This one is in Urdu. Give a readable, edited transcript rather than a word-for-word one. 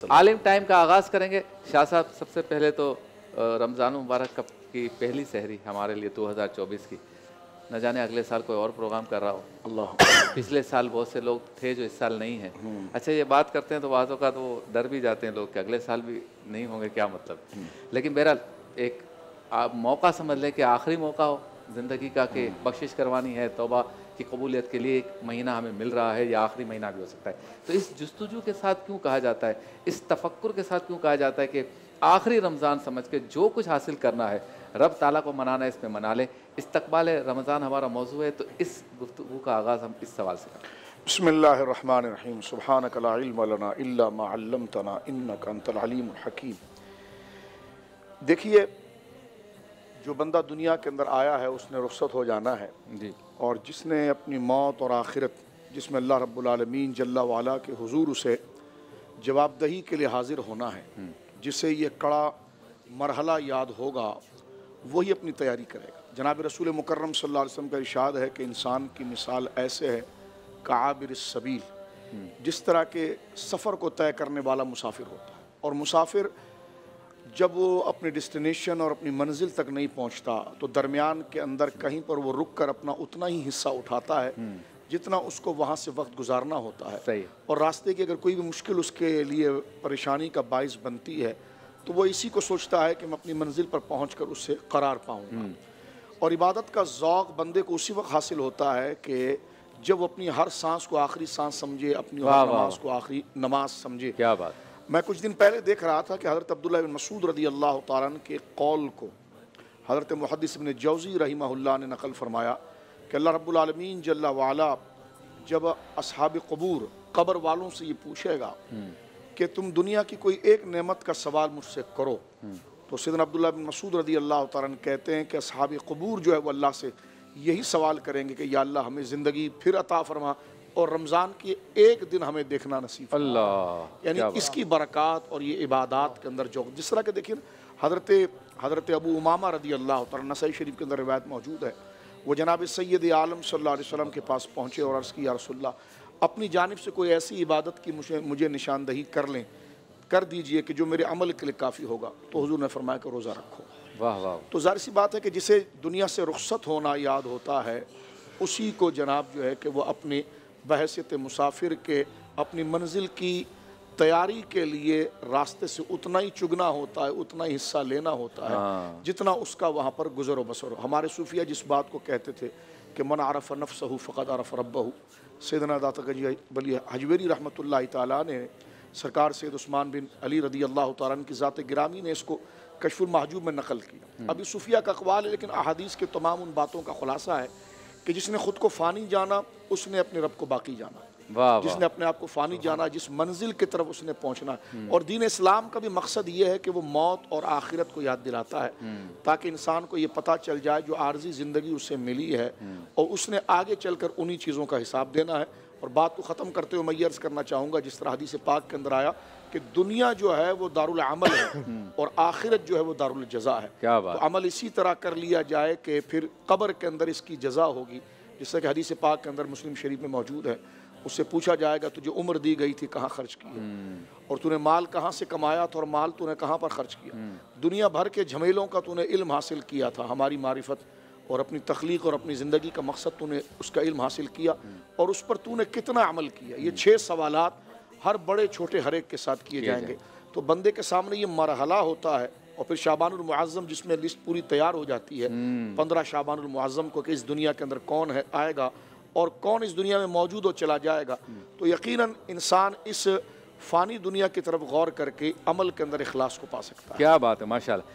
عالم ٹائم کا آغاز کریں گے شاہ صاحب۔ سب سے پہلے تو رمضان مبارک کی پہلی سحری ہمارے لیے 2024 کی، نہ جانے اگلے سال کوئی اور پروگرام کر رہا ہو۔ اللہ پچھلے سال بہت سے لوگ تھے جو اس سال نہیں ہیں۔ اچھا یہ بات کرتے ہیں تو بعض اوقات وہ ڈر بھی جاتے ہیں لوگ کہ اگلے سال بھی نہیں ہوں گے، کیا مطلب۔ لیکن بہرحال ایک آپ موقع سمجھ لیں کہ آخری موقع ہو زندگی کا کہ بخشش کروانی ہے، توبہ کی قبولیت کے لیے ایک مہینہ ہمیں مل رہا ہے یا آخری مہینہ بھی ہو سکتا ہے۔ تو اس جستجو کے ساتھ کیوں کہا جاتا ہے، اس تفکر کے ساتھ کیوں کہا جاتا ہے کہ آخری رمضان سمجھ کے جو کچھ حاصل کرنا ہے رب تعالیٰ کو منانا ہے، اس میں منا لیں۔ استقبال رمضان ہمارا موضوع ہے، تو اس گفتگو کا آغاز ہم اس سوال سے کریں۔ بسم اللہ الرحمن الرحیم، سبحانک لا علم لنا الا ما علمتنا انک انت العلیم الحکیم۔ دیکھیے، جو بندہ دنیا کے اندر آیا ہے اس نے رخصت ہو جانا ہے جی، اور جس نے اپنی موت اور آخرت، جس میں اللہ رب العالمین جل وعلا کے حضور اسے جواب دہی کے لیے حاضر ہونا ہے، جسے یہ کڑا مرحلہ یاد ہوگا وہی اپنی تیاری کرے گا۔ جناب رسول مکرم صلی اللہ علیہ وسلم کا ارشاد ہے کہ انسان کی مثال ایسے ہے کعابر السبیل، جس طرح کے سفر کو طے کرنے والا مسافر ہوتا ہے، اور مسافر جب وہ اپنے ڈیسٹینیشن اور اپنی منزل تک نہیں پہنچتا تو درمیان کے اندر کہیں پر وہ رک کر اپنا اتنا ہی حصہ اٹھاتا ہے جتنا اس کو وہاں سے وقت گزارنا ہوتا ہے۔ صحیح۔ اور راستے کی اگر کوئی بھی مشکل اس کے لیے پریشانی کا باعث بنتی ہے تو وہ اسی کو سوچتا ہے کہ میں اپنی منزل پر پہنچ کر اس سے قرار پاؤں گا۔ اور عبادت کا ذوق بندے کو اسی وقت حاصل ہوتا ہے کہ جب وہ اپنی ہر سانس کو آخری سانس سمجھے، اپنی ہر نماز کو آخری نماز سمجھے۔ کیا بات۔ میں کچھ دن پہلے دیکھ رہا تھا کہ حضرت عبداللہ بن مسعود رضی اللہ تعالیٰ عنہ کے قول کو حضرت محدث ابن جوزی رحمہ اللہ نے نقل فرمایا کہ اللہ رب العالمین جل وعلا جب اصحاب قبر والوں سے یہ پوچھے گا کہ تم دنیا کی کوئی ایک نعمت کا سوال مجھ سے کرو، تو سیدنا عبداللہ بن مسعود رضی اللہ تعالیٰ عنہ کہتے ہیں کہ اصحاب قبور جو ہے وہ اللہ سے یہی سوال کریں گے کہ یا اللہ ہمیں زندگی پھر عطا فرما اور رمضان کی ایک دن ہمیں دیکھنا نصیب فرما۔ اللہ، یعنی اس کی برکات اور یہ عبادات کے اندر جو جس طرح کہ دیکھیں حضرت ابو امامہ رضی اللہ تعالیٰ، نسائی شریف کے اندر روایت موجود ہے، وہ جناب سید عالم صلی اللہ علیہ وسلم کے پاس پہنچے اور عرض کی یا رسول اللہ اپنی جانب سے کوئی ایسی عبادت کی مجھے نشاندہی کر دیجئے کہ جو میرے عمل کے لیے کافی ہوگا، تو حضور نے فرمایا کہ روزہ رکھو۔ واہ واہ۔ تو ظاہر سی بات ہے کہ جسے دنیا سے رخصت ہونا یاد ہوتا ہے اسی کو جناب جو ہے کہ وہ اپنی بحیثیت مسافر کے اپنی منزل کی تیاری کے لیے راستے سے اتنا ہی چگنا ہوتا ہے، اتنا ہی حصہ لینا ہوتا ہے جتنا اس کا وہاں پر گزر و بسر ہو۔ ہمارے صوفیہ جس بات کو کہتے تھے کہ من عرف نفسہ فقد عرف ربہ، سیدنا داتا گنج بلی حجویری رحمۃ اللہ تعالیٰ نے سرکار سید عثمان بن علی رضی اللہ تعالیٰ عنہ کی ذات گرامی نے اس کو کشف المحجوب میں نقل کیا۔ ابھی صوفیہ کا اقوال ہے لیکن احادیث کے تمام ان باتوں کا خلاصہ ہے کہ جس نے خود کو فانی جانا اس نے اپنے رب کو باقی جانا، جس نے اپنے آپ کو فانی جانا جس منزل کی طرف اس نے پہنچنا۔ اور دین اسلام کا بھی مقصد یہ ہے کہ وہ موت اور آخرت کو یاد دلاتا ہے تاکہ انسان کو یہ پتہ چل جائے جو عارضی زندگی اس سے ملی ہے اور اس نے آگے چل کر انہی چیزوں کا حساب دینا ہے۔ اور بات کو ختم کرتے ہوئے میں یہ عرض کرنا چاہوں گا جس طرح حدیث پاک کے اندر آیا کہ دنیا جو ہے وہ دارالعمل ہے اور آخرت جو ہے وہ دارالجزا ہے۔ تو عمل اسی طرح کر لیا جائے کہ پھر قبر کے اندر اس کی جزا ہوگی، جس طرح کہ حدیث پاک کے اندر مسلم شریف میں موجود ہے۔ اس سے پوچھا جائے گا تجھے عمر دی گئی تھی کہاں خرچ کی ہے، اور تو نے مال کہاں سے کمایا تھا اور مال تو نے کہاں پر خرچ کیا، دنیا بھر کے جھمیلوں کا تو نے علم حاصل کیا تھا، ہماری معرفت اور اپنی تخلیق اور اپنی زندگی کا مقصد تو نے اس کا علم حاصل کیا اور اس پر تو نے کتنا عمل کیا۔ یہ 6 سوالات ہر بڑے چھوٹے ہر ایک کے ساتھ کیے جائیں گے۔ تو بندے کے سامنے یہ مرحلہ ہوتا ہے، اور پھر شعبان المعظم جس میں لسٹ پوری تیار ہو جاتی ہے 15 شعبان المعظم کو کہ اس دنیا کے اندر کون ہے آئے گا اور کون اس دنیا میں موجود ہو چلا جائے گا، تو یقیناً انسان اس فانی دنیا کی طرف غور کر کے عمل کے اندر اخلاص کو پا سکتا ہے۔ کیا بات ہے، ماشاءاللہ۔